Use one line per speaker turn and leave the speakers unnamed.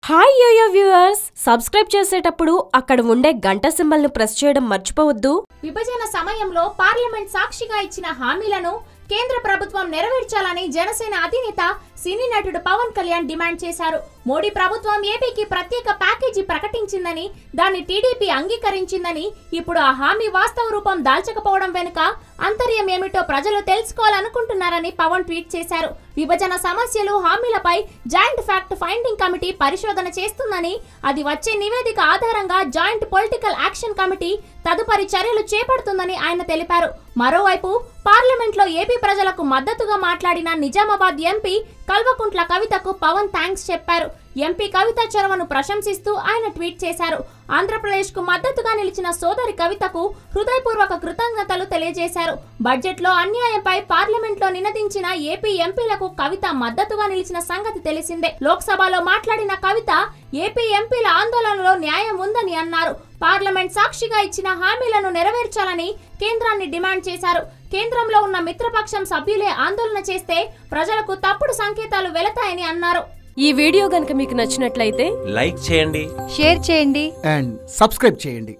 Hi yo-yo viewers, subscribe చేసేటప్పుడు అక్కడ ఉండే గంట సింబల్ ను ప్రెస్ చేయడం మర్చిపోవద్దు.
విభజన సమయంలో పార్లమెంట్ సాక్షిగా ఇచ్చిన హామీలను కేంద్ర ప్రభుత్వం నెరవేర్చాలని జనసేన అధినేత సినీ నటుడు పవన్ కళ్యాణ్ డిమాండ్ చేశారు. మోడీ ప్రభుత్వం ఏపీకి ప్రత్యేక ప్యాకేజీ ప్రకటించిందని, దాన్ని టీడీపీ అంగీకరించిందని, ఇప్పుడు ఆ హామీ వాస్తవ రూపం దాల్చకపోవడం వెనుక అంతర్యం ఏమిటో ప్రజలు తెలుసుకోవాలనుకుంటున్నారని పవన్ ట్వీట్ చేశారు. విభజన సమస్యలు, హామీలపై జాయింట్ ఫ్యాక్ట్ ఫైండింగ్ కమిటీ పరిశోధన చేస్తుందని, అది వచ్చే నివేదిక ఆధారంగా జాయింట్ పొలిటికల్ యాక్షన్ కమిటీ తదుపరి చర్యలు చేపడుతుందని ఆయన తెలిపారు. మరోవైపు పార్లమెంట్లో ఏపీ ప్రజలకు మద్దతుగా మాట్లాడిన నిజామాబాద్ ఎంపీ కల్వకుంట్ల కవితకు పవన్ థ్యాంక్స్ చెప్పారు. ఎంపీ కవిత చొరవను ప్రశంసిస్తూ ఆయన ట్వీట్ చేశారు. ఆంధ్రప్రదేశ్ కు మద్దతుగా నిలిచిన సోదరి కవితకు హృదయపూర్వక కృతజ్ఞతలు తెలియజేశారు. బడ్జెట్ లో అన్యాయంపై పార్లమెంట్ లో నినదించిన ఏపీ ఎంపీలకు కవిత మద్దతుగా నిలిచిన సంగతి తెలిసిందే. లోక్సభలో మాట్లాడిన కవిత ఏపీ ఎంపీల ఆందోళనలో న్యాయం ఉందని అన్నారు. పార్లమెంట్ సాక్షిగా ఇచ్చిన హామీలను నెరవేర్చాలని కేంద్రాన్ని డిమాండ్ చేశారు. కేంద్రంలో ఉన్న మిత్రపక్షం సభ్యులే ఆందోళన చేస్తే ప్రజలకు తప్పుడు సంకేతాలు వెళతాయని అన్నారు.
ఈ వీడియో గనుక మీకు నచ్చినట్లయితే
లైక్ చేయండి,
షేర్ చేయండి
అండ్ సబ్స్క్రైబ్ చేయండి.